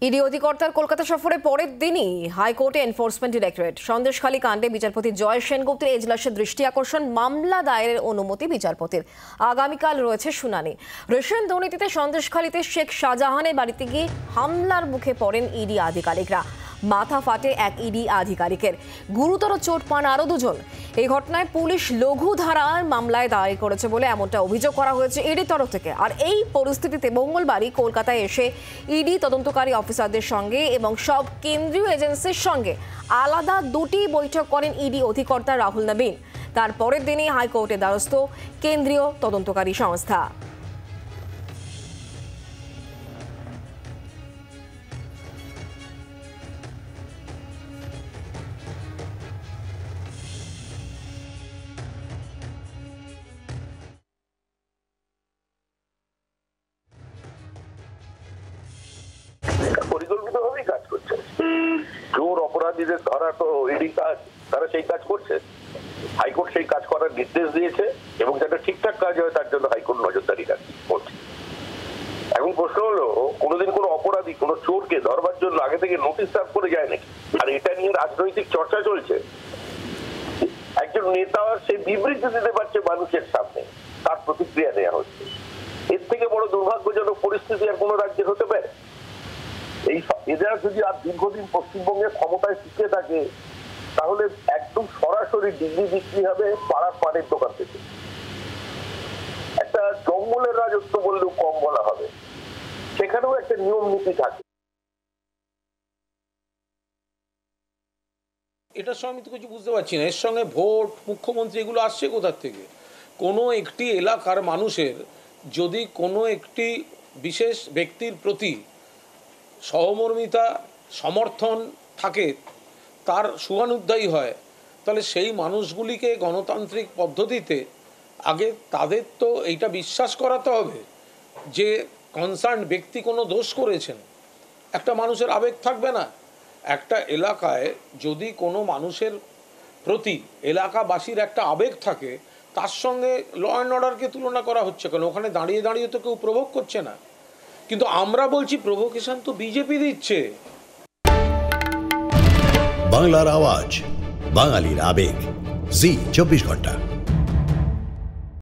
ED অধিকর্তার কলকাতা সফরে পরের দিনই হাইকোর্টে এনফোর্সমেন্ট ডিরেক্টরেট সন্দেশখালী কাণ্ডে বিচারপতি জয় সেনগুপ্তের এজলাসের দৃষ্টি আকর্ষণ, মামলা দায়েরের অনুমতি বিচারপতির। আগামীকাল রয়েছে শুনানি। রেশন দুর্নীতিতে সন্দেশখালীতে শেখ শাহজাহানের বাড়িতে গিয়ে হামলার মুখে পড়েন ইডি আধিকারিকরা। মাথা ফাটে এক ইডি আধিকারিকের, গুরুতর চোট পান আরও দুজন। এই ঘটনায় পুলিশ লঘু ধারার মামলায় দায়ের করেছে বলে এমনটা অভিযোগ করা হয়েছে ইডির তরফ থেকে। আর এই পরিস্থিতিতে মঙ্গলবারই কলকাতায় এসে ইডি তদন্তকারী অফিসারদের সঙ্গে এবং সব কেন্দ্রীয় এজেন্সির সঙ্গে আলাদা দুটি বৈঠক করেন ইডি অধিকর্তা রাহুল নবীন। তার পরের দিনই হাইকোর্টে দ্বারস্থ কেন্দ্রীয় তদন্তকারী সংস্থা। পরিকল্পিতভাবেই কাজ করছে। চোর অপরাধীদের ধরা তো ইডি কাজ, তারা সেই কাজ করছে। হাইকোর্ট সেই কাজ করার নির্দেশ দিয়েছে এবং যাতে ঠিকঠাক কাজ হয় তার জন্য হাইকোর্ট নজরদারি করছে। এখন প্রশ্ন হলো, কোনোদিন কোনো অপরাধী কোনো চোরকে ধরবার জন্য আগে থেকে নোটিশ সার্ভ করে যায় নাকি? আর এটা নিয়ে রাজনৈতিক চর্চা চলছে। একজন নেতা সেই বিবৃতি দিতে পারছে মানুষের সামনে, তার প্রতিক্রিয়া নেওয়া হচ্ছে। এর থেকে বড় দুর্ভাগ্যজনক পরিস্থিতি আর কোনো রাজ্যের হতে পারে? এরা যদি আর দীর্ঘদিন পশ্চিমবঙ্গের ক্ষমতায় টিকে থাকে তাহলে একদম সরাসরি ডিগ্রি বিক্রি হবে পাড়ার পানের দোকান থেকে। একটা জঙ্গলের রাজত্ব বললেও কম বলা হবে। সেখানেও একটা নিয়ম নীতি থাকে। এটার সঙ্গে আমি তো কিছু বুঝতে পারছি না। এর সঙ্গে ভোট, মুখ্যমন্ত্রী, এগুলো আসছে কোথার থেকে? কোনো একটি এলাকার মানুষের যদি কোনো একটি বিশেষ ব্যক্তির প্রতি সহমর্মিতা, সমর্থন থাকে, তার শুভানুধ্যায়ী হয়, তাহলে সেই মানুষগুলিকে গণতান্ত্রিক পদ্ধতিতে আগে তাদের তো এইটা বিশ্বাস করাতে হবে যে কনসার্ন ব্যক্তি কোনো দোষ করেছেন। একটা মানুষের আবেগ থাকবে না? একটা এলাকায় যদি কোনো মানুষের প্রতি এলাকাবাসীর একটা আবেগ থাকে, তার সঙ্গে ল অ্যান্ড অর্ডারকে তুলনা করা হচ্ছে কেন? ওখানে দাঁড়িয়ে দাঁড়িয়ে তো কেউ প্রভোগ করছে না। কিন্তু আমরা বলছি প্রভোকেশন তো বিজেপি দিচ্ছে। বাংলার আওয়াজ, বাঙালির আবেগ, জি 24 ঘন্টা।